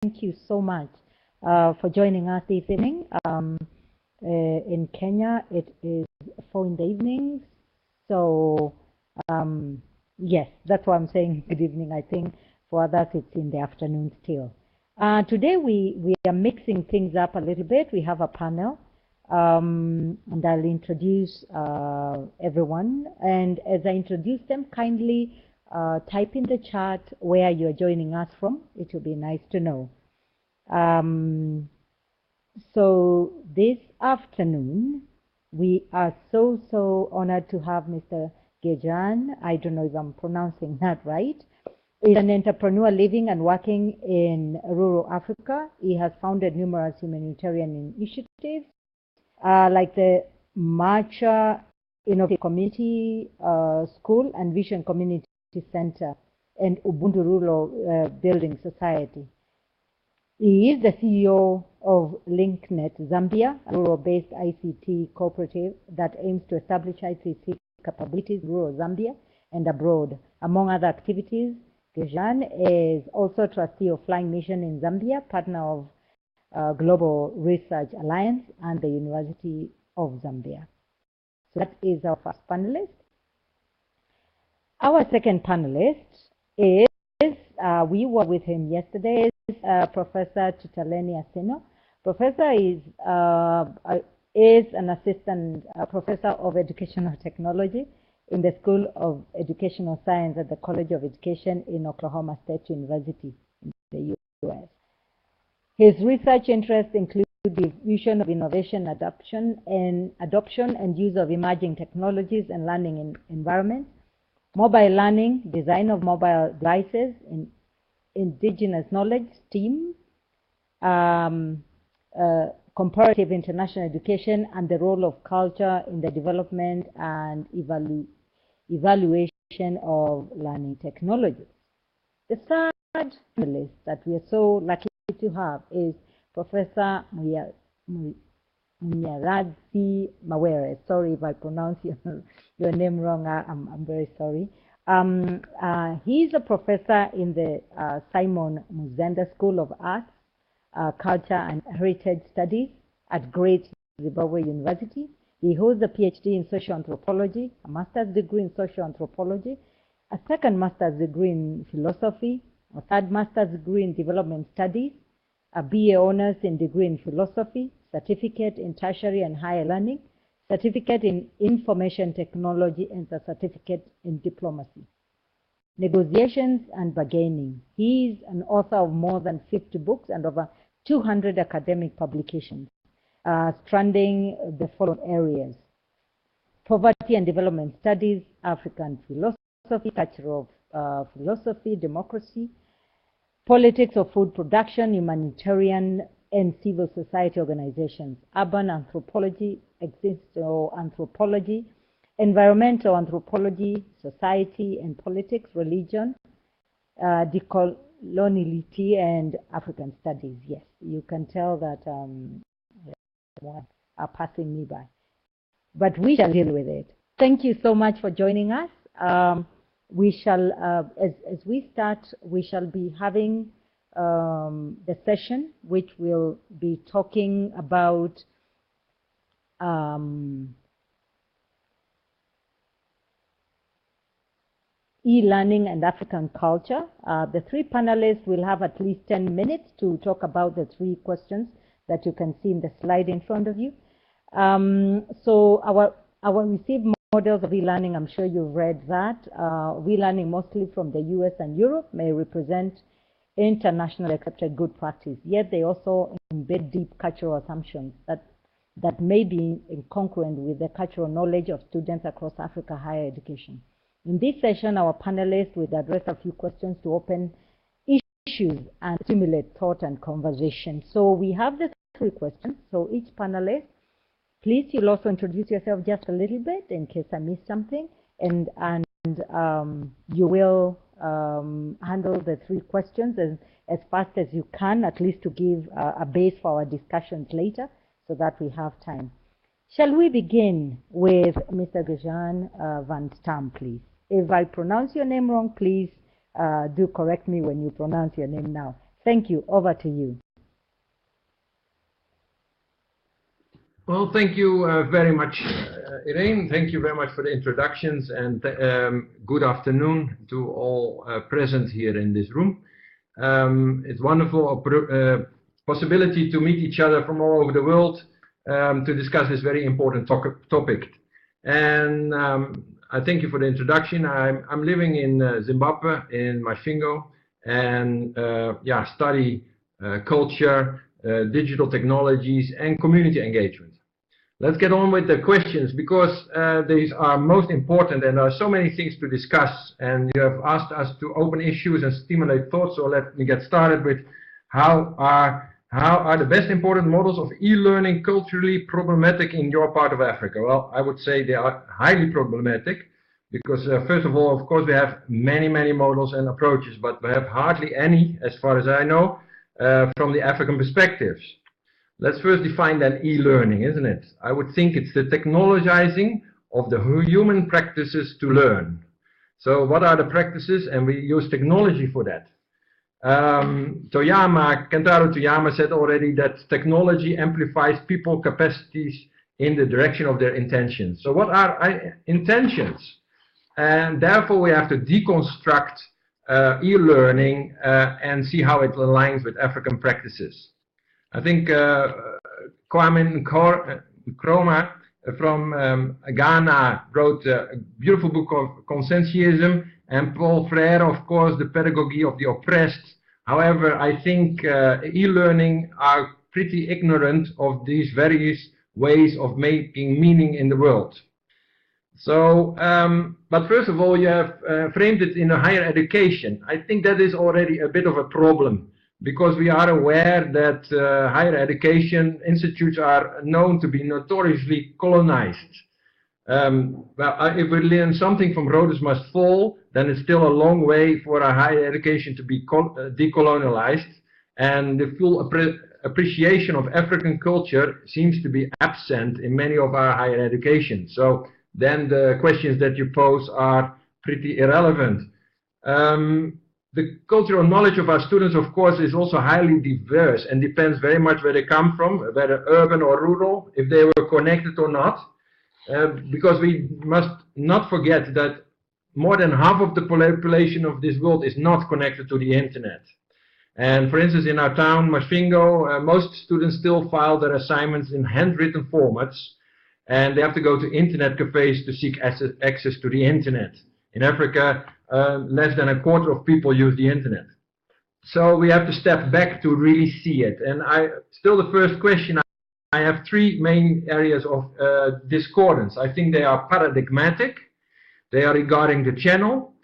Thank you so much for joining us this evening. In Kenya, it is 4 in the evening. So, yes, that's why I'm saying good evening. I think for others, it's in the afternoon still. Today, we are mixing things up a little bit. We have a panel, and I'll introduce everyone. And as I introduce them, kindly type in the chat where you're joining us from. It will be nice to know. So this afternoon, we are so honored to have Mr. Gertjan. I don't know if I'm pronouncing that right. He's an entrepreneur living and working in rural Africa. He has founded numerous humanitarian initiatives, like the Macha Innovative Community School and Vision Community Center and Ubuntu Rural Building Society. He is the CEO of LinkNet Zambia, a rural-based ICT cooperative that aims to establish ICT capabilities in rural Zambia and abroad. Among other activities, Gertjan is also trustee of Flying Mission in Zambia, partner of Global Research Alliance and the University of Zambia. So that is our first panelist. Our second panelist is, we were with him yesterday, Professor Tutaleni Asino. Professor is an assistant professor of educational technology in the School of Educational Science at the College of Education in Oklahoma State University in the U.S. His research interests include the diffusion of innovation, adoption and use of emerging technologies and learning environments, mobile learning, design of mobile devices, indigenous knowledge, STEAM, comparative international education, and the role of culture in the development and evaluation of learning technologies. The third panelist that we are so lucky to have is Professor Munyaradzi Mawere. Sorry if I pronounce your name wrong. I'm very sorry. He's a professor in the Simon Muzenda School of Arts, Culture and Heritage Studies at Great Zimbabwe University. He holds a PhD in social anthropology, a master's degree in social anthropology, a second master's degree in philosophy, a third master's degree in development studies, a BA honors in degree in philosophy, certificate in tertiary and higher learning, certificate in information technology, and a certificate in diplomacy. Negotiations and bargaining. He is an author of more than 50 books and over 200 academic publications, spanning the following areas: poverty and development studies, African philosophy, cultural philosophy, democracy, politics of food production, humanitarian and civil society organizations, urban anthropology, existential anthropology, environmental anthropology, society and politics, religion, decoloniality, and African studies. Yes, you can tell that are passing me by, but we shall deal with it. Thank you so much for joining us. We shall, as we start, we shall be having the session, which will be talking about e-learning and African culture. The three panelists will have at least 10 minutes to talk about the three questions that you can see in the slide in front of you. So our received models of e-learning, I'm sure you've read that. E-learning mostly from the US and Europe may represent internationally accepted good practice, yet they also embed deep cultural assumptions that may be incongruent with the cultural knowledge of students across Africa higher education. In this session, our panelists will address a few questions to open issues and stimulate thought and conversation. So we have the three questions. So each panelist, please, you'll also introduce yourself just a little bit in case I missed something, and you will handle the three questions as fast as you can, at least to give a base for our discussions later, so that we have time. Shall we begin with Mr. Gertjan Stam, please? If I pronounce your name wrong, please do correct me when you pronounce your name now. Thank you. Over to you. Well, thank you very much, Irene. Thank you very much for the introductions, and good afternoon to all present here in this room. It's wonderful possibility to meet each other from all over the world to discuss this very important topic. And I thank you for the introduction. I'm living in Zimbabwe, in Masvingo, and study culture, digital technologies, and community engagement. Let's get on with the questions, because these are most important, and there are so many things to discuss, and you have asked us to open issues and stimulate thoughts. So let me get started with how are the best important models of e-learning culturally problematic in your part of Africa? Well, I would say they are highly problematic, because first of all, of course, we have many models and approaches, but we have hardly any, as far as I know, from the African perspectives. Let's first define that e-learning, isn't it? I would think it's the technologizing of the human practices to learn. So what are the practices? And we use technology for that. Kentaro Toyama said already that technology amplifies people's capacities in the direction of their intentions. So what are intentions? And therefore we have to deconstruct e-learning and see how it aligns with African practices. I think Kwame Nkrumah from Ghana wrote a beautiful book of Conscientism, and Paul Freire, of course, The Pedagogy of the Oppressed. However, I think e-learning are pretty ignorant of these various ways of making meaning in the world. So, but first of all, you have framed it in a higher education. I think that is already a bit of a problem, because we are aware that higher education institutes are known to be notoriously colonized. If we learn something from Rhodes Must Fall, then it's still a long way for our higher education to be decolonialized, and the full appreciation of African culture seems to be absent in many of our higher education. So then the questions that you pose are pretty irrelevant. The cultural knowledge of our students, of course, is also highly diverse and depends very much where they come from, whether urban or rural, if they were connected or not. Because we must not forget that more than half of the population of this world is not connected to the internet. And for instance, in our town, Masvingo, most students still file their assignments in handwritten formats, and they have to go to internet cafes to seek access to the internet. In Africa, less than a quarter of people use the internet. So we have to step back to really see it. And still the first question, I have three main areas of discordance. I think they are paradigmatic, they are regarding the channel,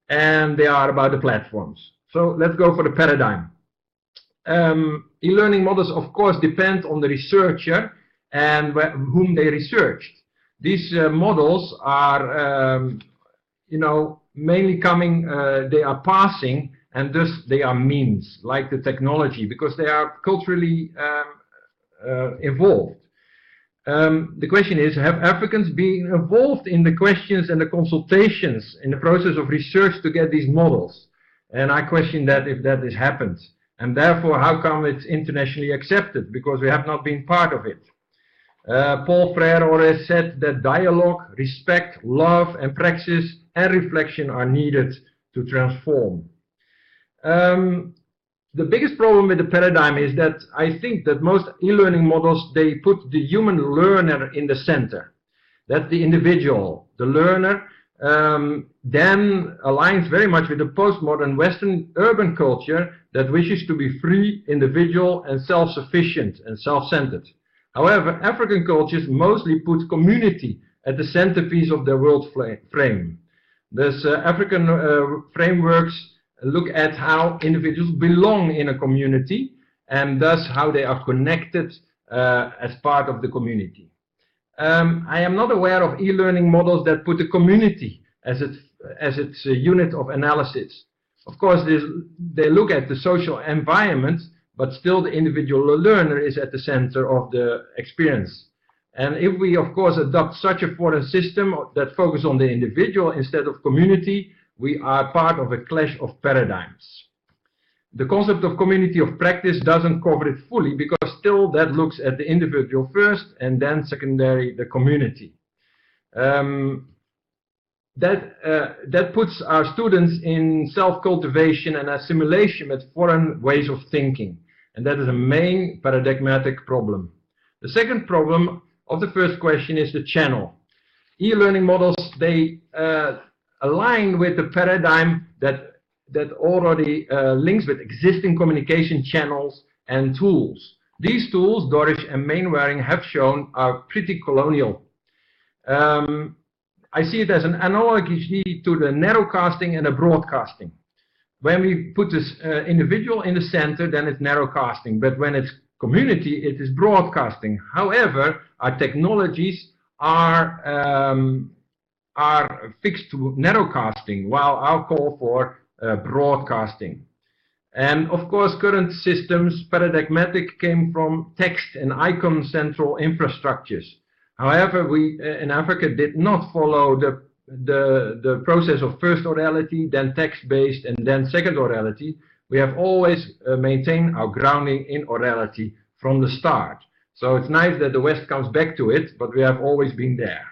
and they are about the platforms. So let's go for the paradigm. E-learning models, of course, depend on the researcher and whom they researched. These models are, mainly coming, they are passing, and thus they are memes, like the technology, because they are culturally evolved. The question is, have Africans been involved in the questions and the consultations in the process of research to get these models? And I question that if that has happened. And therefore, how come it's internationally accepted? Because we have not been part of it. Paul Freire already said that dialogue, respect, love, and praxis and reflection are needed to transform. The biggest problem with the paradigm is that I think that most e-learning models, they put the human learner in the center. That's the individual. The learner then aligns very much with the postmodern Western urban culture that wishes to be free, individual, and self-sufficient and self-centered. However, African cultures mostly put community at the centerpiece of their world frame. Thus, African frameworks look at how individuals belong in a community, and thus how they are connected as part of the community. I am not aware of e-learning models that put the community as its unit of analysis. Of course, they look at the social environment, but still the individual learner is at the center of the experience. And if we, of course, adopt such a foreign system that focuses on the individual instead of community, we are part of a clash of paradigms. The concept of community of practice doesn't cover it fully, because still that looks at the individual first and then secondary the community. That puts our students in self-cultivation and assimilation with foreign ways of thinking, and that is a main paradigmatic problem. The second problem of the first question is the channel. E-learning models, they align with the paradigm that already links with existing communication channels and tools. These tools, Dorish and Mainwaring have shown, are pretty colonial. I see it as an analogy to the narrowcasting and the broadcasting. When we put this individual in the center, then it's narrowcasting, but when it's community, it is broadcasting. However, our technologies are fixed to narrowcasting, while our call for broadcasting. And of course, current systems, paradigmatic, came from text and icon central infrastructures. However, we in Africa did not follow the process of first orality, then text-based, and then second orality. We have always maintained our grounding in orality from the start. So it's nice that the West comes back to it, but we have always been there.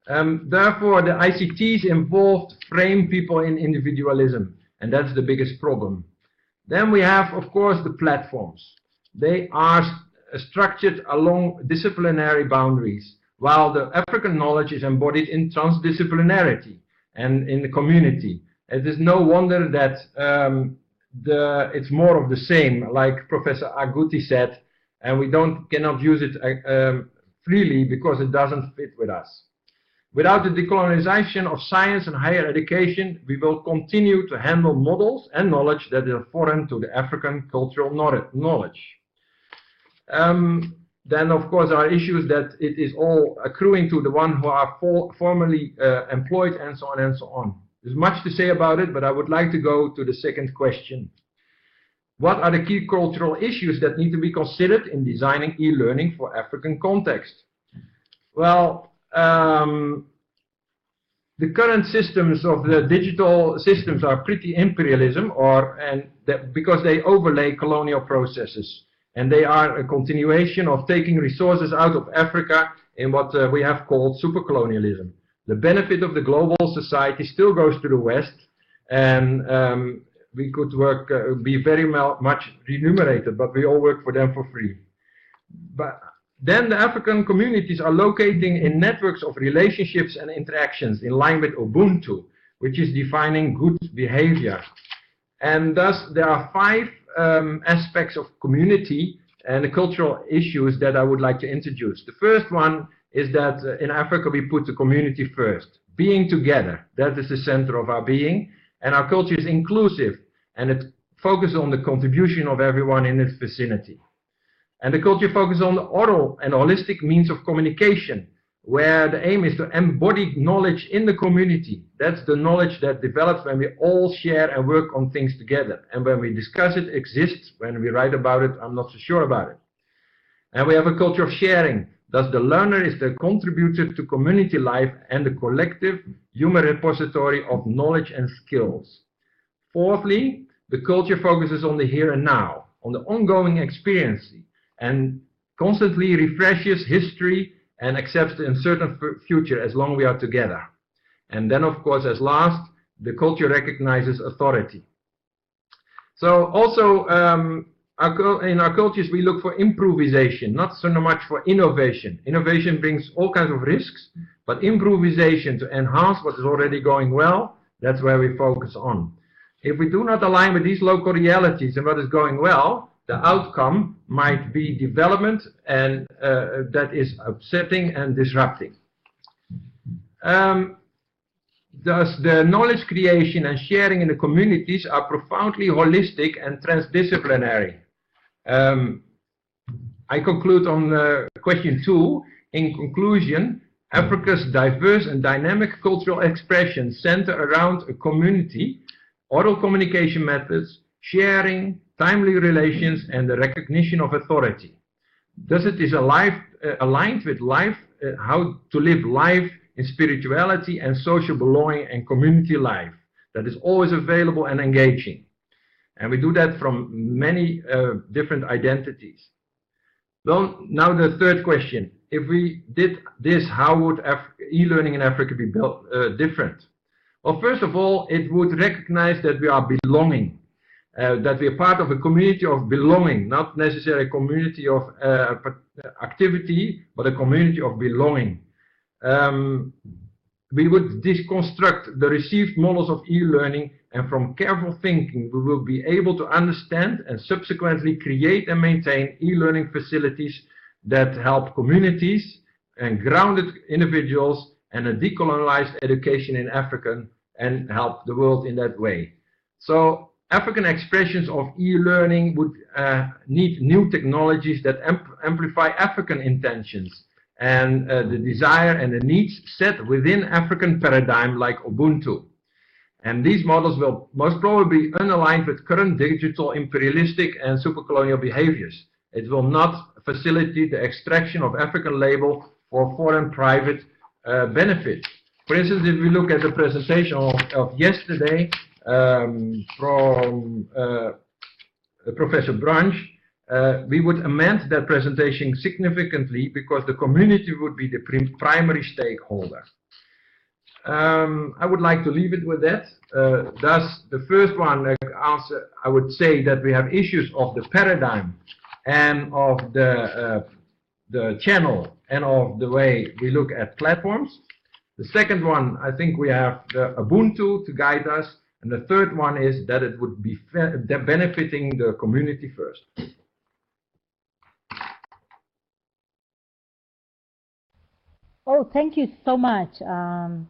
Therefore, the ICTs involved frame people in individualism, and that's the biggest problem. Then we have, of course, the platforms. They are structured along disciplinary boundaries, while the African knowledge is embodied in transdisciplinarity and in the community. It is no wonder that it's more of the same, like Professor Agouti said, and we cannot use it freely because it doesn't fit with us. Without the decolonization of science and higher education, we will continue to handle models and knowledge that are foreign to the African cultural knowledge. Then, of course, there are issues that it is all accruing to the one who are formally employed, and so on and so on. There's much to say about it, but I would like to go to the second question. What are the key cultural issues that need to be considered in designing e-learning for African context? Well, the current systems of the digital systems are pretty imperialism, because they overlay colonial processes, and they are a continuation of taking resources out of Africa in what we have called supercolonialism. The benefit of the global society still goes to the West, and we could be very much remunerated, but we all work for them for free. But then the African communities are locating in networks of relationships and interactions in line with Ubuntu, which is defining good behavior. And thus there are 5 aspects of community and the cultural issues that I would like to introduce. The first one is that in Africa we put the community first. Being together, that is the center of our being, and our culture is inclusive, and it focuses on the contribution of everyone in its vicinity. And the culture focuses on the oral and holistic means of communication, where the aim is to embody knowledge in the community. That's the knowledge that develops when we all share and work on things together. And when we discuss it, exists. When we write about it, I'm not so sure about it. And we have a culture of sharing. Thus, the learner is the contributor to community life and the collective human repository of knowledge and skills. Fourthly, the culture focuses on the here and now, on the ongoing experience, and constantly refreshes history and accepts the uncertain future as long as we are together. And then, of course, as last, the culture recognizes authority. So also, in our cultures, we look for improvisation, not so much for innovation. Innovation brings all kinds of risks, but improvisation to enhance what is already going well, that's where we focus on. If we do not align with these local realities and what is going well, the outcome might be development and that is upsetting and disrupting. Thus, the knowledge creation and sharing in the communities are profoundly holistic and transdisciplinary. I conclude on question 2. In conclusion, Africa's diverse and dynamic cultural expressions center around a community, oral communication methods, sharing, timely relations, and the recognition of authority. Thus it is aligned with life, how to live life in spirituality and social belonging and community life that is always available and engaging. And we do that from many different identities. Well, now the third question. If we did this, how would e-learning in Africa be built different? Well, first of all, it would recognize that we are belonging, that we are part of a community of belonging, not necessarily a community of activity, but a community of belonging. We would deconstruct the received models of e-learning, and from careful thinking we will be able to understand and subsequently create and maintain e-learning facilities that help communities and grounded individuals and a decolonialized education in Africa and help the world in that way. So African expressions of e-learning would need new technologies that amplify African intentions and the desire and the needs set within African paradigm like Ubuntu. And these models will most probably be unaligned with current digital imperialistic and supercolonial behaviors. It will not facilitate the extraction of African label for foreign private benefit. For instance, if we look at the presentation of yesterday from Professor Branch, we would amend that presentation significantly because the community would be the primary stakeholder. I would like to leave it with that. Thus, the first one answer, I would say that we have issues of the paradigm and of the channel and of the way we look at platforms. The second one, I think we have the Ubuntu to guide us. And the third one is that it would be benefiting the community first. Oh, thank you so much for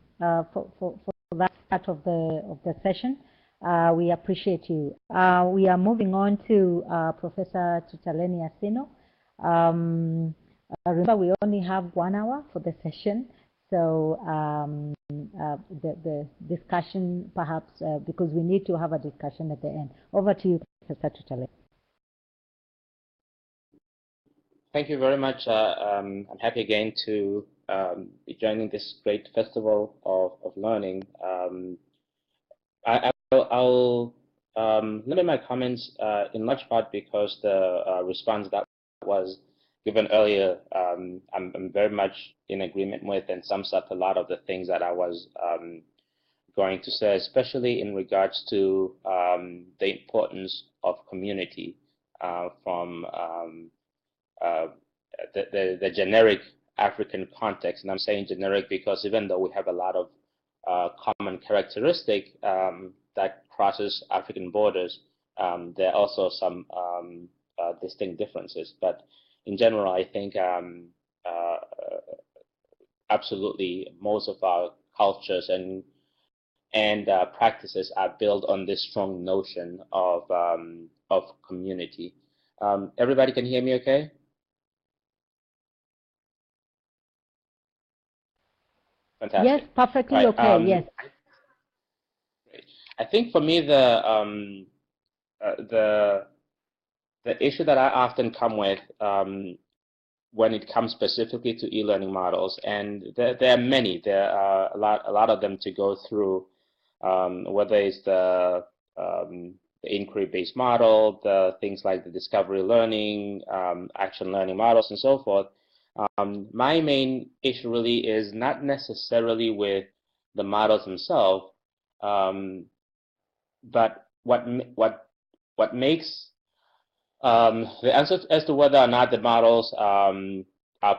that part of the session. We appreciate you. We are moving on to Professor Tutaleni Asino. Remember, we only have 1 hour for the session. So the discussion, perhaps, because we need to have a discussion at the end. Over to you, Professor Tutaleni. Thank you very much. I'm happy again to be joining this great festival of learning. I'll limit my comments in large part because the response that was given earlier, I'm very much in agreement with and sums up a lot of the things that I was going to say, especially in regards to the importance of community from the generic African context. And I'm saying generic because even though we have a lot of common characteristic that crosses African borders, there are also some distinct differences. But in general, I think absolutely most of our cultures and practices are built on this strong notion of community. Everybody can hear me okay? Fantastic. Yes, perfectly right. okay, yes. I think for me the issue that I often come with when it comes specifically to e-learning models, and there are many, there are a lot of them to go through, whether it's the inquiry-based model, the things like the discovery learning, action learning models, and so forth. My main issue really is not necessarily with the models themselves, but what makes the answer as to whether or not the models are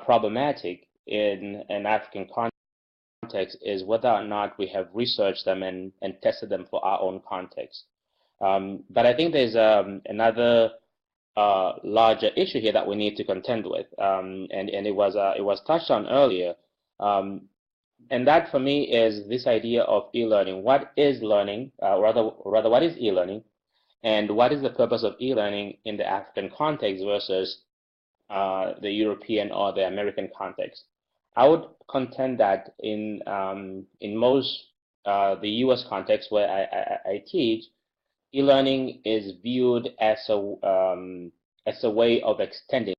problematic in an African context is whether or not we have researched them and tested them for our own context. But I think there's another larger issue here that we need to contend with, and it was touched on earlier, and that for me is this idea of e-learning. What is learning, rather what is e-learning, and what is the purpose of e-learning in the African context versus the European or the American context? I would contend that in most the U.S. context where I teach, e-learning is viewed as a way of extending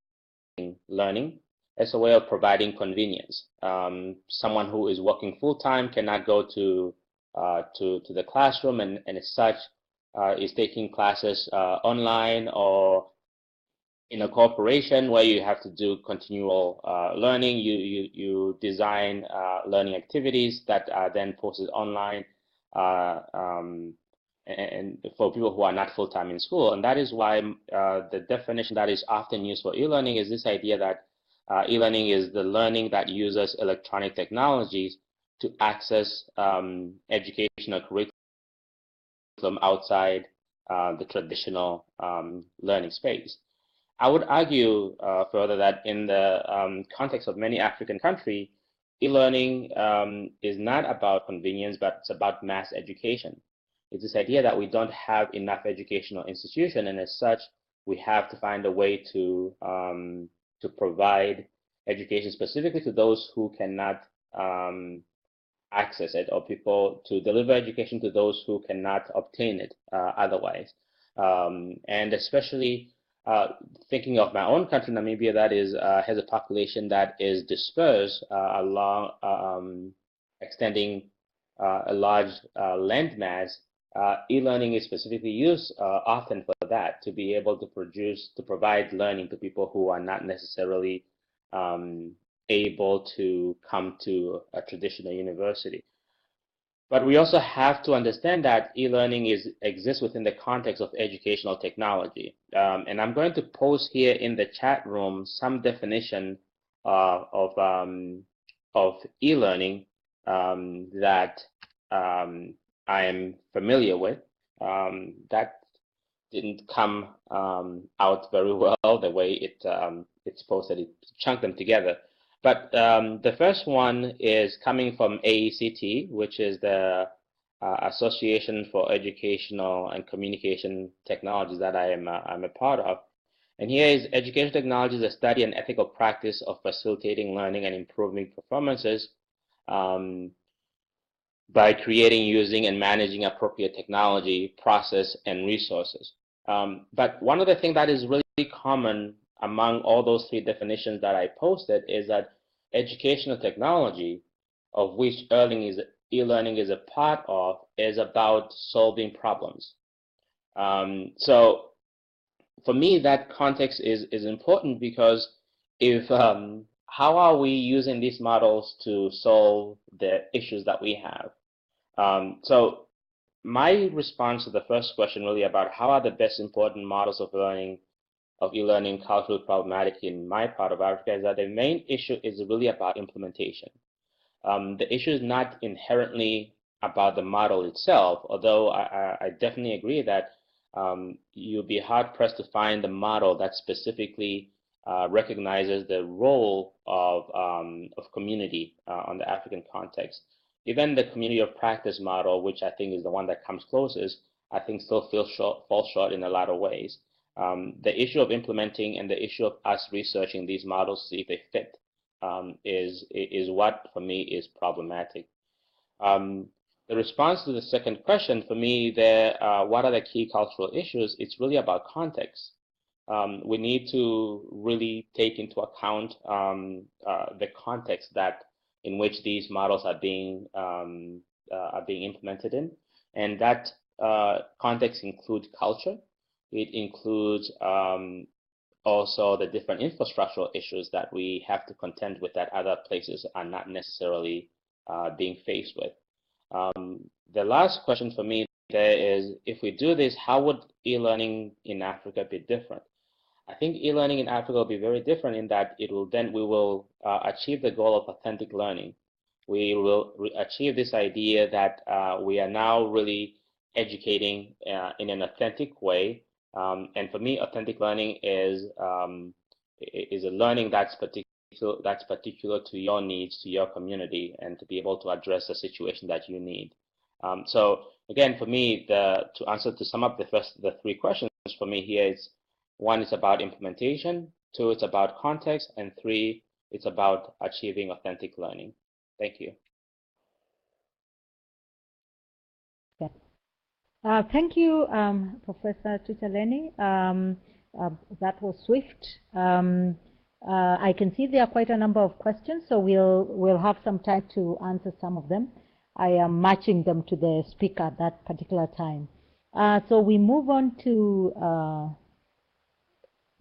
learning, as a way of providing convenience. Someone who is working full-time cannot go to the classroom, and as such, is taking classes online or in a corporation where you have to do continual learning. You design learning activities that are then posted online, and for people who are not full-time in school. And that is why the definition that is often used for e-learning is this idea that e-learning is the learning that uses electronic technologies to access educational curriculum outside the traditional learning space. I would argue further that in the context of many African countries, e-learning is not about convenience, but it's about mass education. It's this idea that we don't have enough educational institution, and as such, we have to find a way to provide education specifically to those who cannot access it, or people to deliver education to those who cannot obtain it otherwise. And especially thinking of my own country, Namibia, that is has a population that is dispersed along extending a large landmass. E-learning is specifically used often for that, to be able to provide learning to people who are not necessarily able to come to a traditional university. But we also have to understand that e-learning exists within the context of educational technology. And I'm going to post here in the chat room some definition of e-learning that I am familiar with. That didn't come out very well the way it's posted. It chunked them together. But the first one is coming from AECT, which is the Association for Educational and Communication Technologies that I'm a part of. And here is educational technology is a study and ethical practice of facilitating learning and improving performances by creating, using, and managing appropriate technology, process, and resources. But one of the things that is really common among all those three definitions that I posted is that educational technology, of which e-learning is a part of, is about solving problems. So for me, that context is important, because if how are we using these models to solve the issues that we have? So my response to the first question, really about how are the best important models of e-learning culturally problematic in my part of Africa, is that the main issue is really about implementation. The issue is not inherently about the model itself, although I definitely agree that you'll be hard-pressed to find a model that specifically recognizes the role of community on the African context. Even the community of practice model, which I think is the one that comes closest, I think still falls short in a lot of ways. The issue of implementing and the issue of us researching these models to see if they fit is what, for me, is problematic. The response to the second question, for me, what are the key cultural issues? It's really about context. We need to really take into account the context in which these models are being implemented in, and that context includes culture. It includes also the different infrastructural issues that we have to contend with that other places are not necessarily being faced with. The last question for me there is, if we do this, how would e-learning in Africa be different? I think e-learning in Africa will be very different in that we will achieve the goal of authentic learning. We will achieve this idea that we are now really educating in an authentic way. And for me, authentic learning is a learning that's particular to your needs, to your community, and to be able to address the situation that you need. So again, for me, to sum up the three questions for me here is: one, it's about implementation; two, it's about context; and three, it's about achieving authentic learning. Thank you. Thank you, Professor Tutaleni. That was swift. I can see there are quite a number of questions, so we'll have some time to answer some of them. I am matching them to the speaker at that particular time. So we move on to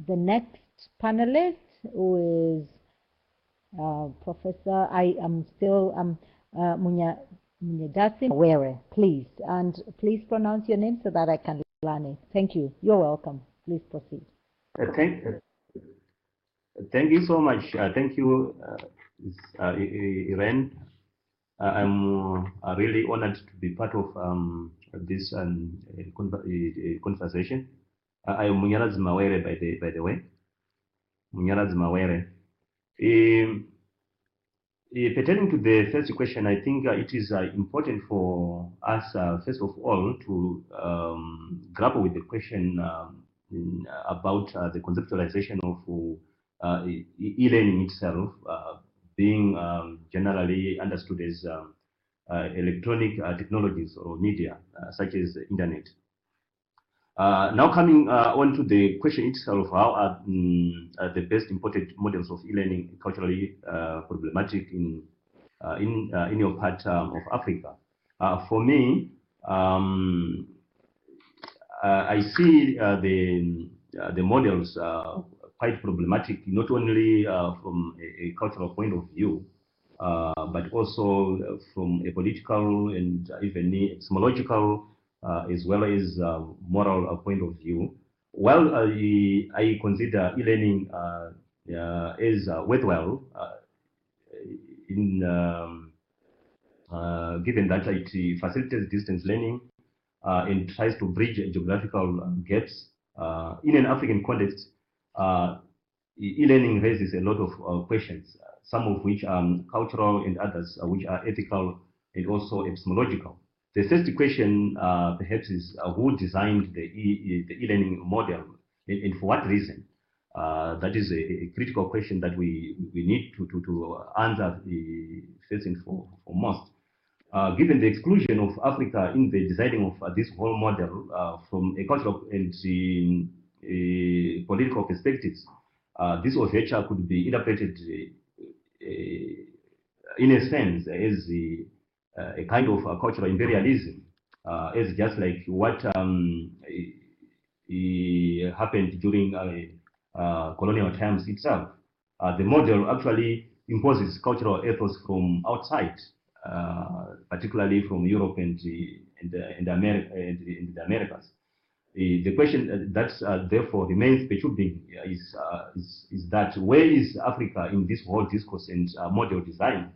the next panelist, who is Professor. I am still Munyaradzi Mawere, please. And please pronounce your name so that I can learn it. Thank you. You're welcome. Please proceed. Thank you so much. Thank you, Irene. I'm really honored to be part of this conversation. I am Munyaradzi Mawere, by the way. Munyaradzi Mawere. Pertaining to the first question, I think it is important for us, first of all, to grapple with the question about the conceptualization of e-learning itself, being generally understood as electronic technologies or media, such as the internet. Now coming on to the question itself, how are the best imported models of e-learning culturally problematic in your part of Africa? For me, I see the models quite problematic, not only from a cultural point of view, but also from a political and even epistemological as well as moral point of view. While I consider e-learning as worthwhile, given that it facilitates distance learning and tries to bridge geographical gaps in an African context, e-learning raises a lot of questions, some of which are cultural and others which are ethical and also epistemological. The first question perhaps is who designed the e-learning model and for what reason? That is a critical question that we need to answer first and foremost. Given the exclusion of Africa in the designing of this whole model from a cultural and political perspectives, this overture could be interpreted in a sense as a kind of cultural imperialism, as just like what happened during colonial times itself. The model actually imposes cultural ethos from outside, particularly from Europe and the Americas. The question that therefore remains perturbing is that where is Africa in this whole discourse and model design?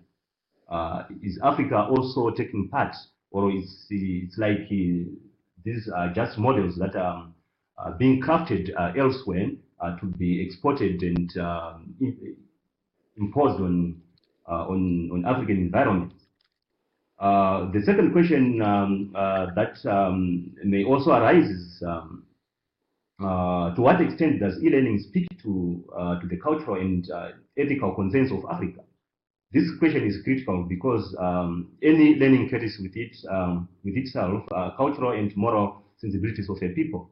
Is Africa also taking part, or it's like these are just models that are being crafted elsewhere to be exported and imposed on African environments? The second question that may also arise is to what extent does e-learning speak to the cultural and ethical concerns of Africa? This question is critical because any learning carries with itself cultural and moral sensibilities of a people.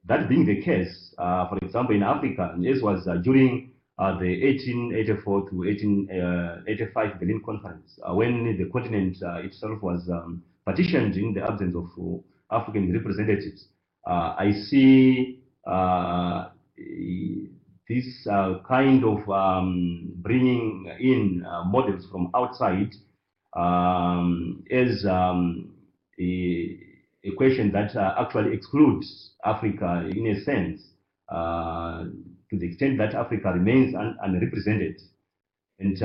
That being the case, for example, in Africa, as was during the 1884 to 1885 Berlin Conference, when the continent itself was partitioned in the absence of African representatives, I see this kind of bringing in models from outside as a question that actually excludes Africa in a sense, to the extent that Africa remains unrepresented. And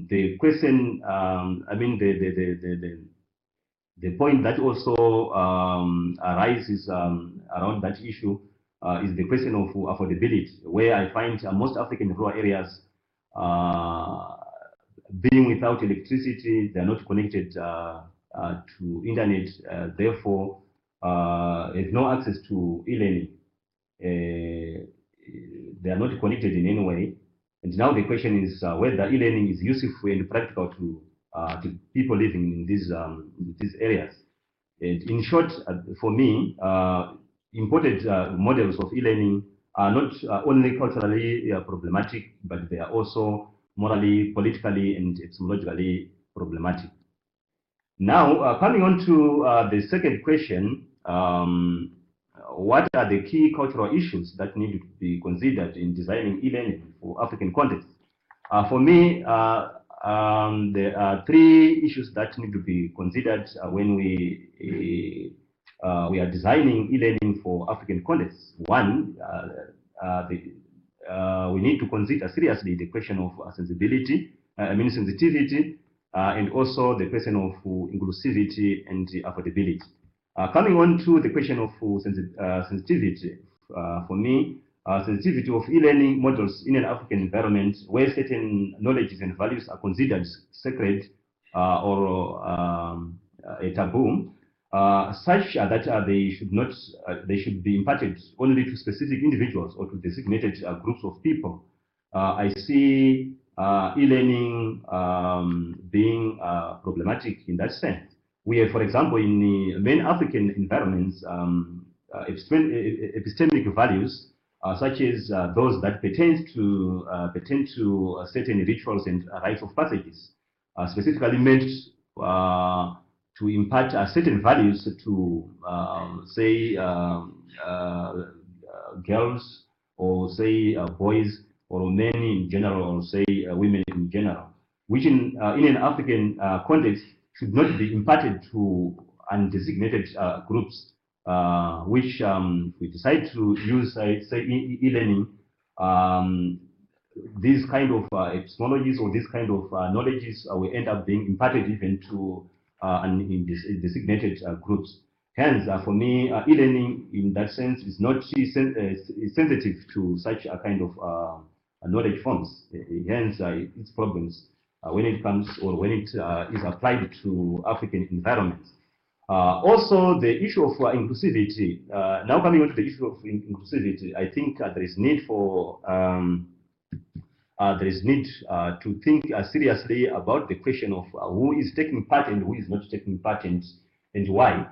the question, I mean, the point that also arises around that issue is the question of affordability, where I find most African rural areas being without electricity, they're not connected to internet, therefore have no access to e-learning. They are not connected in any way. And now the question is whether e-learning is useful and practical to people living in these areas. And in short, for me, imported models of e-learning are not only culturally problematic, but they are also morally, politically, and epistemologically problematic. Now, coming on to the second question, what are the key cultural issues that need to be considered in designing e-learning for African context? For me, there are three issues that need to be considered when we are designing e-learning for African context. One, we need to consider seriously the question of sensitivity, and also the question of inclusivity and affordability. Coming on to the question of sensitivity, for me, sensitivity of e-learning models in an African environment where certain knowledges and values are considered sacred or a taboo, such that they should be imparted only to specific individuals or to designated groups of people. I see e-learning being problematic in that sense. We have, for example, in the main African environments, epistemic values such as those that pertain to certain rituals and rites of passages, specifically meant to impart certain values to, say, girls, or say boys, or men in general, or say women in general, which in an African context should not be imparted to undesignated groups, which we decide to use, say, e-learning. These kind of epistemologies or these kind of knowledges will end up being imparted even to designated groups. Hence, for me, e-learning in that sense is not sensitive to such a kind of knowledge forms. Hence, its problems when it comes or when it is applied to African environments. Also, the issue of inclusivity. Now coming on to the issue of inclusivity, I think there is need for to think seriously about the question of who is taking part and who is not taking part, and why.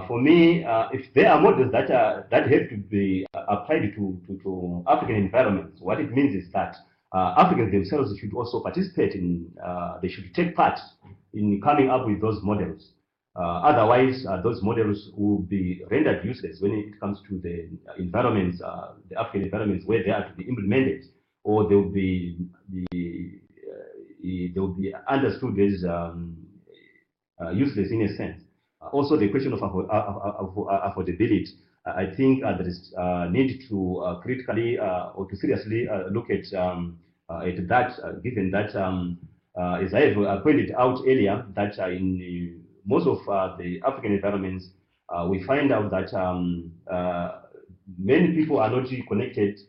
For me, if there are models that have to be applied to African environments, what it means is that Africans themselves should also participate in. They should take part in coming up with those models. Otherwise, those models will be rendered useless when it comes to the environments, the African environments where they are to be implemented, or they will be understood as useless in a sense. Also, the question of affordability. I think there is need to critically or to seriously look at that, given that, as I have pointed out earlier, that in most of the African environments, we find out that many people are not connected.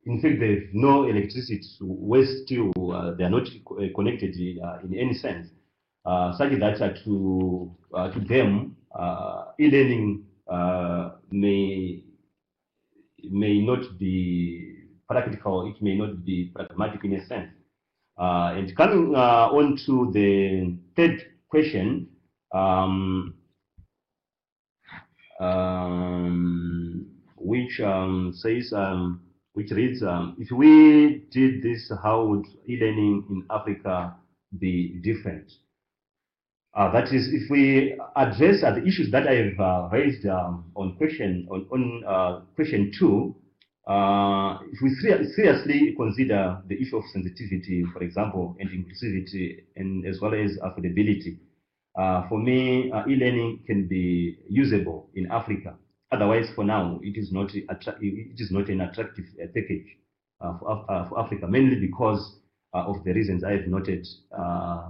In fact, they have no electricity, where still they are not connected in any sense, such that to them, e-learning may not be practical. It may not be pragmatic in a sense. And coming on to the third question, which says, which reads, if we did this, how would e-learning in Africa be different? That is, if we address the issues that I have raised on question question 2, if we seriously consider the issue of sensitivity, for example, and inclusivity, and as well as affordability, for me, e-learning can be usable in Africa. Otherwise, for now, it is not an attractive package for Africa, mainly because of the reasons I have noted,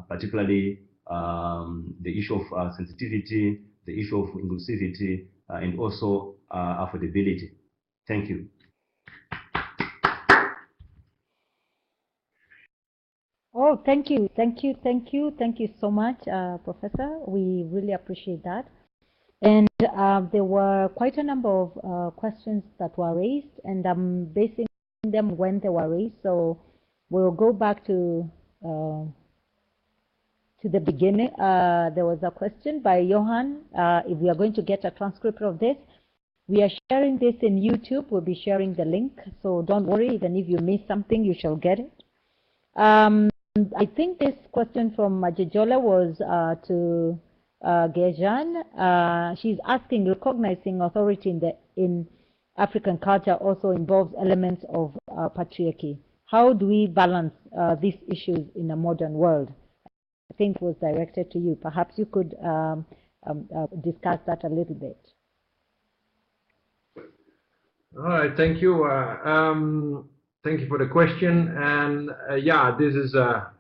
particularly the issue of sensitivity, the issue of inclusivity, and also affordability. Thank you. Oh, thank you so much, Professor. We really appreciate that. And there were quite a number of questions that were raised, and I'm basing them when they were raised. So we'll go back to the beginning. There was a question by Johan. If we are going to get a transcript of this, we are sharing this in YouTube. We'll be sharing the link. So don't worry, even if you miss something, you shall get it. I think this question from Majijola was to Gertjan. She's asking, recognizing authority in African culture also involves elements of patriarchy. How do we balance these issues in a modern world? I think it was directed to you. Perhaps you could discuss that a little bit. All right, thank you. Thank you for the question. And yeah, this is the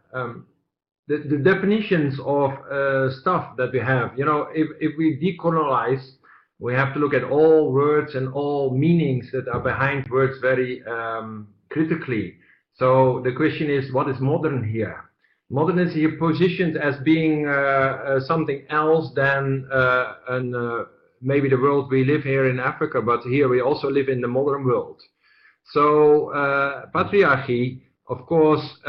definitions of stuff that we have. You know, if we decolonize, we have to look at all words and all meanings that are behind words very critically. So the question is, what is modern here? Modern is here positioned as being something else than maybe the world we live here in Africa, but here we also live in the modern world. So patriarchy, of course,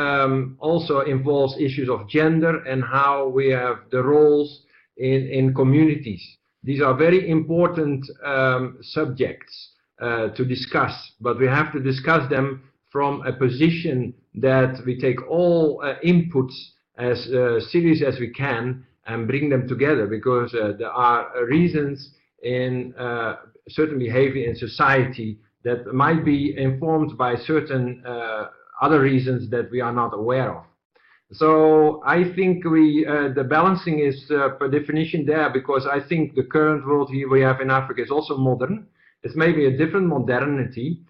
also involves issues of gender and how we have the roles in communities. These are very important subjects to discuss, but we have to discuss them from a position that we take all inputs as serious as we can and bring them together, because there are reasons in certain behavior in society that might be informed by certain other reasons that we are not aware of. So I think the balancing is per definition there, because I think the current world here we have in Africa is also modern. It's maybe a different modernity,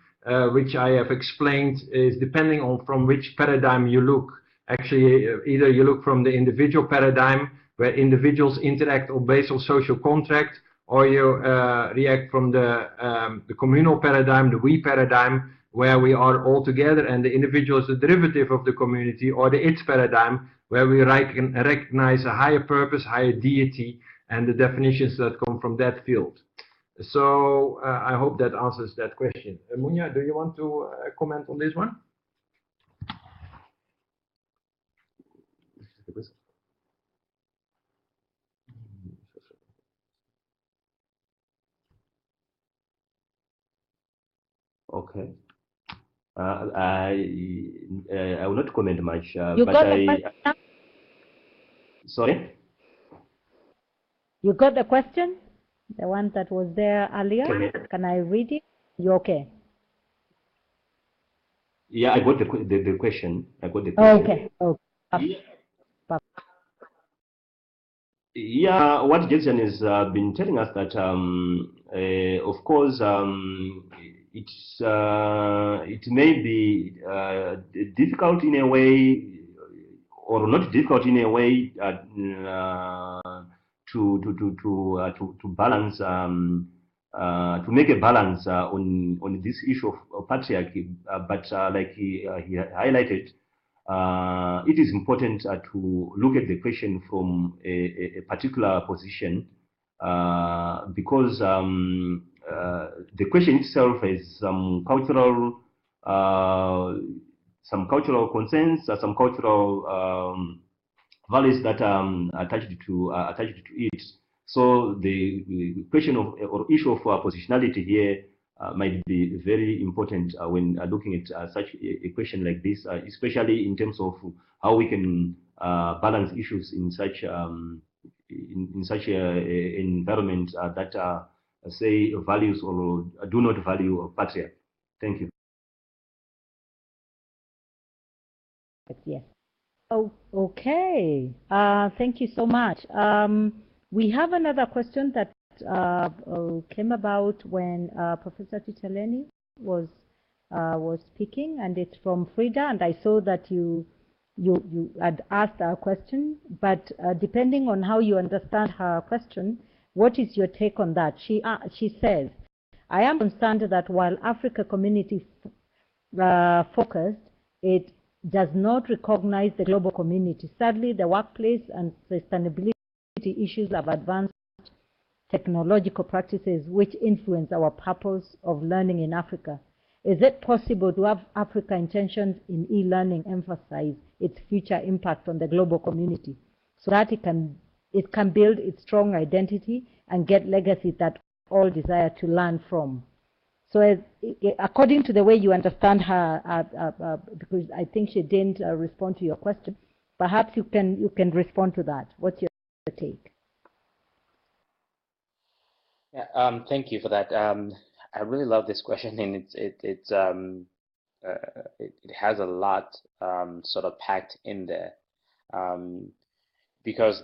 which I have explained is depending on from which paradigm you look. Actually, either you look from the individual paradigm, where individuals interact or based on social contract, or you react from the communal paradigm, the we paradigm, where we are all together and the individual is a derivative of the community, or the its paradigm, where we recognize a higher purpose, higher deity, and the definitions that come from that field. So I hope that answers that question. Munya, do you want to comment on this one? Okay. I will not comment much. You but got the question? Sorry? You got the question? The one that was there earlier? Okay. Can I read it? You okay? Yeah, I got the question. I got the question. Okay. Okay. Yeah, what Gertjan has been telling us that, of course, it may be difficult in a way, or not difficult in a way, to balance, to make a balance on this issue of patriarchy. But like he highlighted, it is important to look at the question from a particular position, because the question itself has some cultural concerns, some cultural values that are attached to it. So the question of or issue of positionality here might be very important when looking at such a question like this, especially in terms of how we can balance issues in such in such a environment that say values or do not value patriarchy. Thank you. Yes. Oh, okay. Thank you so much. We have another question that came about when Professor Tutaleni was speaking, and it's from Frida. And I saw that you had asked our question, but depending on how you understand her question, what is your take on that? She says, I am concerned that while Africa community focused, it does not recognize the global community. Sadly, the workplace and sustainability issues have advanced technological practices which influence our purpose of learning in Africa. Is it possible to have Africa intentions in e-learning emphasize its future impact on the global community so that it can build its strong identity and get legacy that all desire to learn from? So according to the way you understand her, because I think she didn't respond to your question, perhaps you can respond to that. What's your take? Yeah, thank you for that. I really love this question, and it has a lot sort of packed in there. Because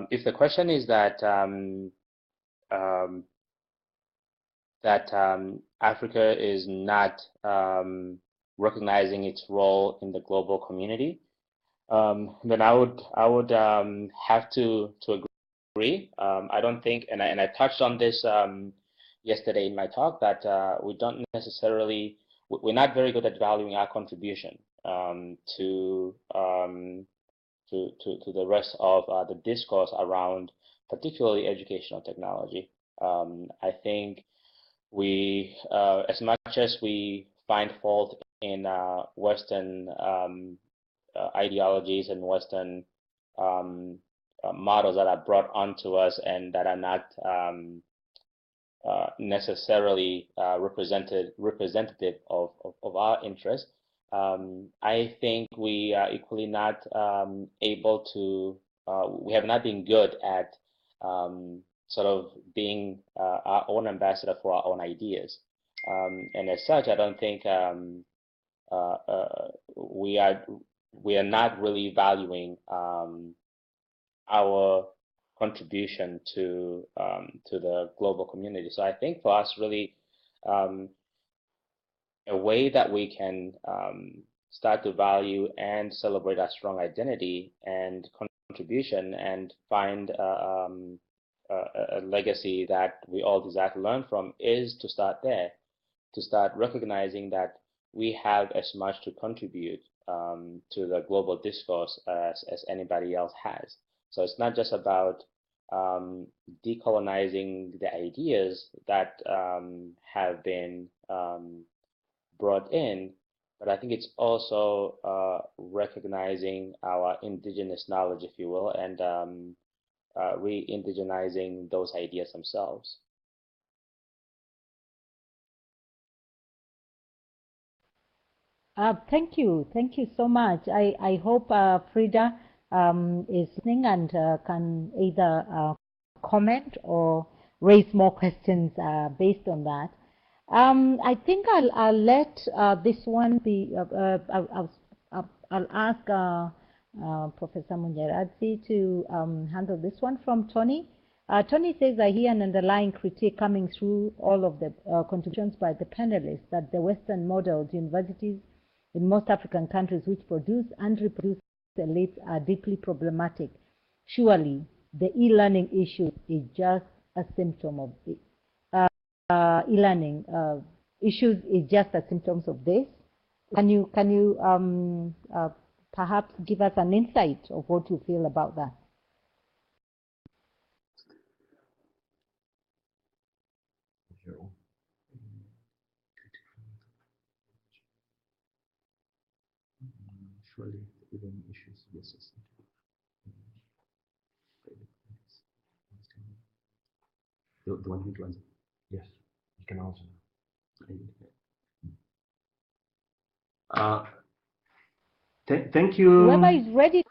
if the question is that Africa is not recognizing its role in the global community, then I would have to agree. I don't think, and I touched on this yesterday in my talk, that we don't necessarily, we're not very good at valuing our contribution to the rest of the discourse around particularly educational technology. I think we, as much as we find fault in Western ideologies and Western models that are brought onto us and that are not necessarily representative of our interests, I think we are equally not able to, we have not been good at sort of being our own ambassador for our own ideas. And as such, I don't think we are not really valuing our contribution to the global community. So I think for us, really, a way that we can start to value and celebrate our strong identity and contribution and find a legacy that we all desire to learn from is to start there, to start recognizing that we have as much to contribute to the global discourse as anybody else has. So it's not just about decolonizing the ideas that have been brought in, but I think it's also recognizing our indigenous knowledge, if you will, and re-indigenizing those ideas themselves. Thank you so much. I hope Frida is listening and can either comment or raise more questions based on that. I think I'll let this one be. I'll ask Professor Munyaradzi to handle this one from Tony. Tony says, I hear an underlying critique coming through all of the contributions by the panelists that the Western model universities in most African countries which produce and reproduce elites are deeply problematic. Surely the e-learning issue is just a symptom of it. E-learning issues is just a symptom of this. Can you perhaps give us an insight of what you feel about that? Surely e-learning issues, yes. The one who to answer. Yes, you can answer. Thank you. Whoever is ready.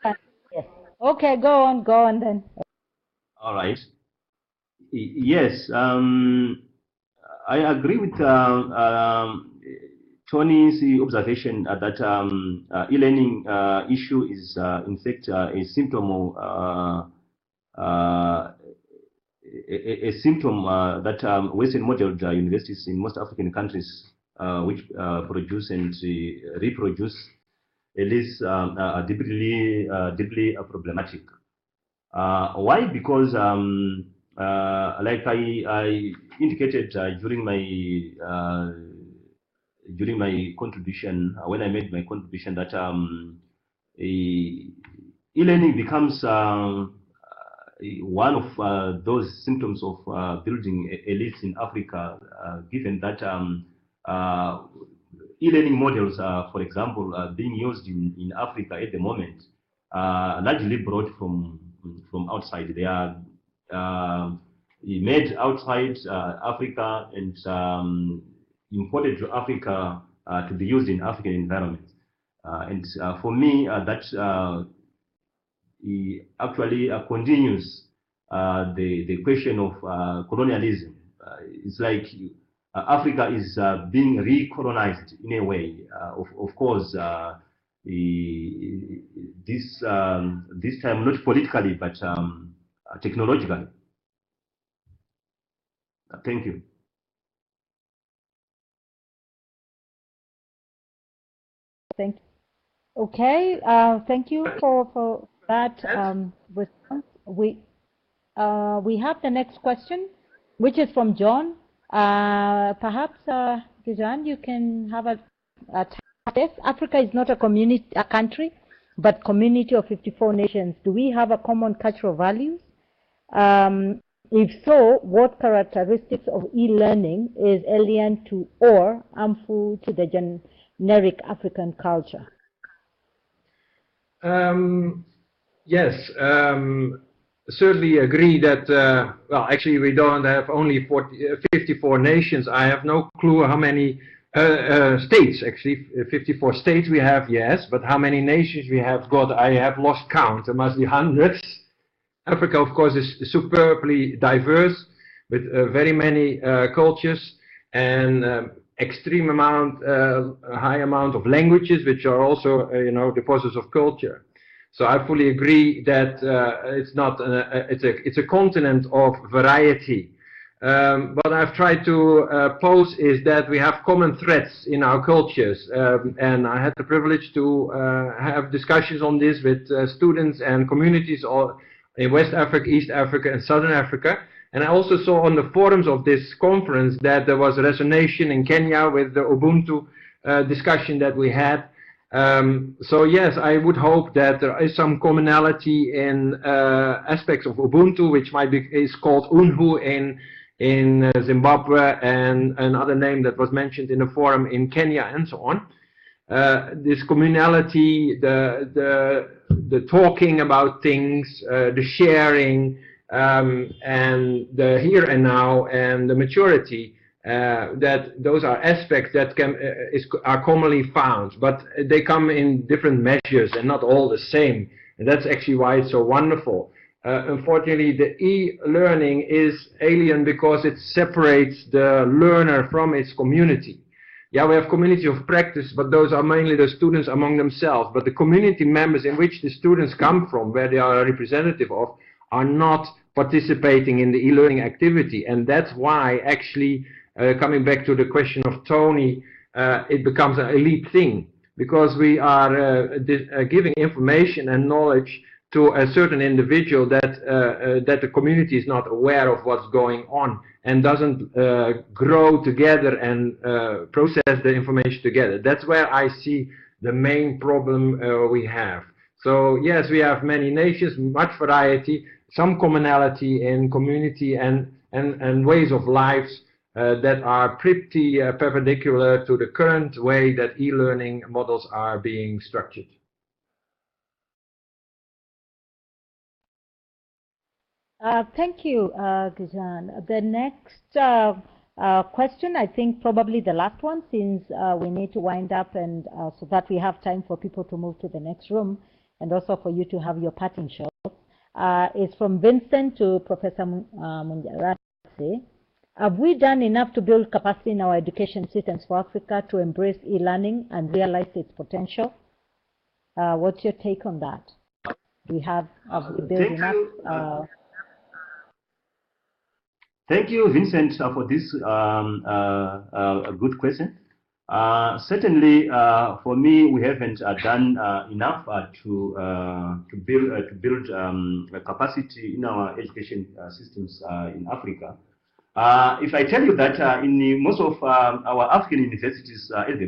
Yes. Okay, go on then. All right. Yes, I agree with Tony's observation that e-learning issue is in fact a symptom of a symptom that Western modeled universities in most African countries which produce and reproduce elites are deeply problematic. Why? Because like I indicated during my contribution, when I made my contribution, that e-learning becomes one of those symptoms of building elites in Africa, given that e-learning models, for example, being used in Africa at the moment, largely brought from outside. They are made outside Africa and imported to Africa to be used in African environments. And for me, that he actually continues the question of colonialism. It's like Africa is being recolonized in a way. Of course, this time not politically but technologically. Thank you. Thank you. Okay, thank you for that response. We have the next question, which is from John. Perhaps, Gertjan, you can have a test. Africa is not a country, but community of 54 nations. Do we have a common cultural values? If so, what characteristics of e-learning is alien to or harmful to the generic African culture? Yes, certainly agree that, well, actually we don't have only 54 nations. I have no clue how many states, actually, 54 states we have, yes, but how many nations we have got, I have lost count. There must be hundreds. Africa, of course, is superbly diverse with very many cultures and extreme amount, high amount of languages, which are also, you know, deposits of culture. So I fully agree that it's not, it's a continent of variety. What I've tried to pose is that we have common threads in our cultures, and I had the privilege to have discussions on this with students and communities all in West Africa, East Africa, and Southern Africa. And I also saw on the forums of this conference that there was a resonance in Kenya with the Ubuntu discussion that we had. So yes, I would hope that there is some commonality in aspects of Ubuntu, which is called Unhu in Zimbabwe, and another name that was mentioned in the forum in Kenya, and so on. This communality, the talking about things, the sharing, and the here and now, and the maturity, that those are aspects that are commonly found, but they come in different measures and not all the same. And that's actually why it's so wonderful. Unfortunately, the e-learning is alien because it separates the learner from its community. Yeah, we have community of practice, but those are mainly the students among themselves. But the community members in which the students come from, where they are a representative of, are not participating in the e-learning activity. And that's why, actually, coming back to the question of Tony, it becomes an elite thing. Because we are giving information and knowledge to a certain individual that the community is not aware of what's going on and doesn't grow together and process the information together. That's where I see the main problem we have. So yes, we have many nations, much variety, some commonality in community and ways of lives that are pretty perpendicular to the current way that e-learning models are being structured. Thank you, Gertjan. The next question, I think probably the last one, since we need to wind up, and so that we have time for people to move to the next room, and also for you to have your parting shots, is from Vincent to Professor Munyaradzi. Have we done enough to build capacity in our education systems for Africa to embrace e-learning and realize its potential? What's your take on that? Have we built enough? Thank you, Vincent, for this a good question. Certainly, for me, we haven't done enough to build capacity in our education systems in Africa. If I tell you that in most of our African universities at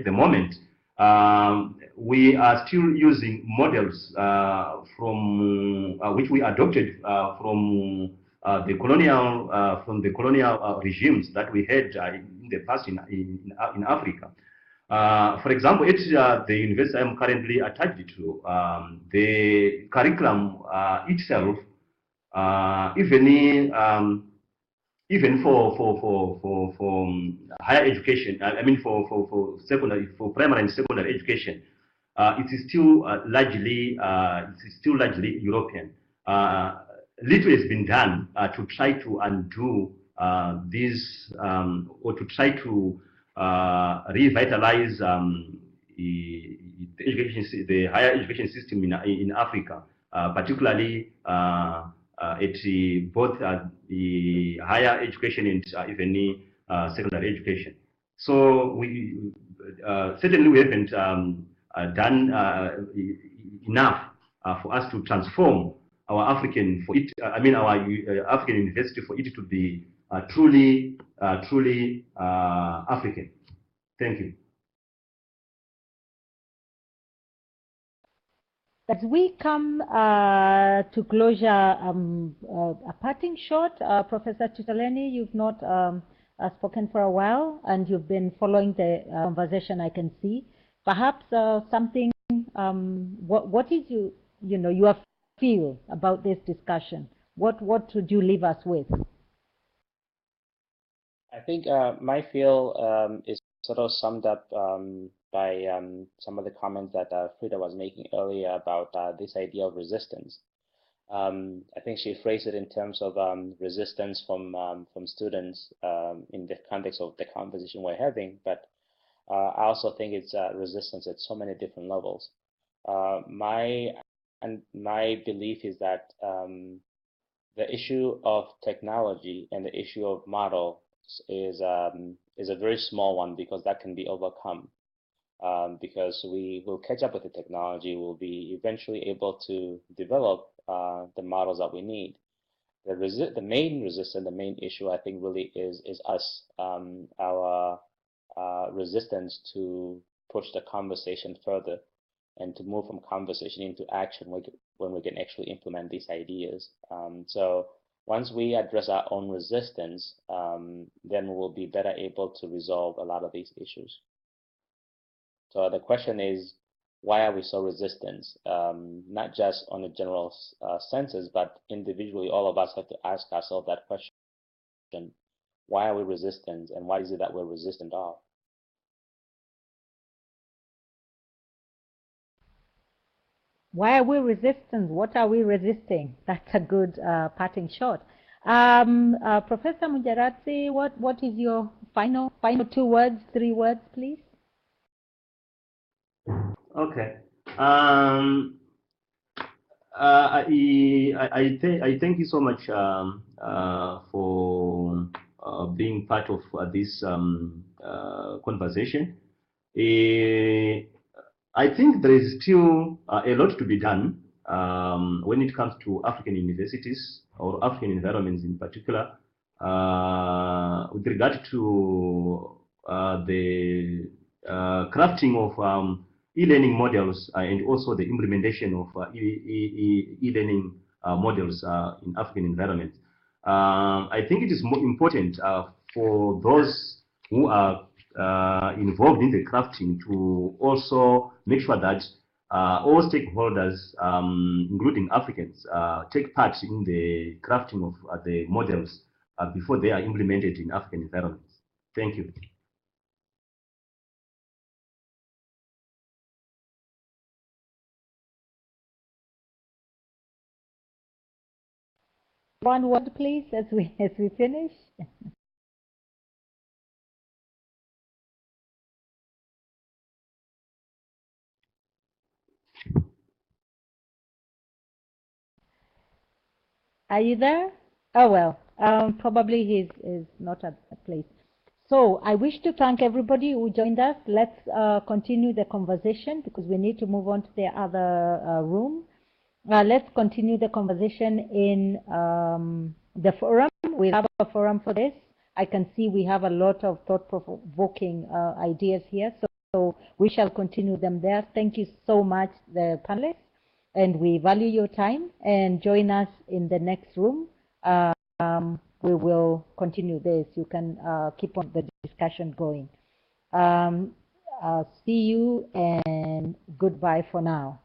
the moment, we are still using models from which we adopted from the colonial regimes that we had in the past in Africa. For example, at the university I'm currently attached to, the curriculum itself, even even for higher education, I mean for secondary, for primary and secondary education, it is still largely European. Little has been done to try to undo this or to try to revitalize the higher education system in Africa, particularly at both the higher education and even the secondary education. So we certainly we haven't done enough for us to transform our African African university for it to be truly African. Thank you. As we come to closure, a parting shot, Professor Tutaleni, you've not spoken for a while, and you've been following the conversation, I can see. Perhaps something, what is your feel about this discussion? What would you leave us with? I think my feel is sort of summed up by some of the comments that Frida was making earlier about this idea of resistance. I think she phrased it in terms of resistance from students in the context of the conversation we're having, but I also think it's resistance at so many different levels. My belief is that the issue of technology and the issue of model is a very small one, because that can be overcome. Because we will catch up with the technology, we'll be eventually able to develop the models that we need. The main resistance, the main issue, I think, really is us, our resistance to push the conversation further and to move from conversation into action when we can actually implement these ideas. So once we address our own resistance, then we will be better able to resolve a lot of these issues. So the question is, why are we so resistant? Not just on a general senses, but individually, all of us have to ask ourselves that question. Why are we resistant, and what is it that we're resistant of? Why are we resistant? What are we resisting? That's a good parting shot. Professor Munyaradzi, what is your final 2 words, 3 words, please? Okay. I thank you so much for being part of this conversation. I think there is still a lot to be done when it comes to African universities or African environments in particular, with regard to the crafting of e-learning models and also the implementation of e-learning models in African environments. I think it is more important for those who are involved in the crafting to also make sure that all stakeholders, including Africans, take part in the crafting of the models before they are implemented in African environments. Thank you. One word, please, as we finish. Are you there? Oh well, probably he's not at a place. So I wish to thank everybody who joined us. Let's continue the conversation because we need to move on to the other room. Let's continue the conversation in the forum. We have a forum for this. I can see we have a lot of thought-provoking ideas here, so we shall continue them there. Thank you so much, the panelists, and we value your time. And join us in the next room. We will continue this. You can keep on the discussion going. See you and goodbye for now.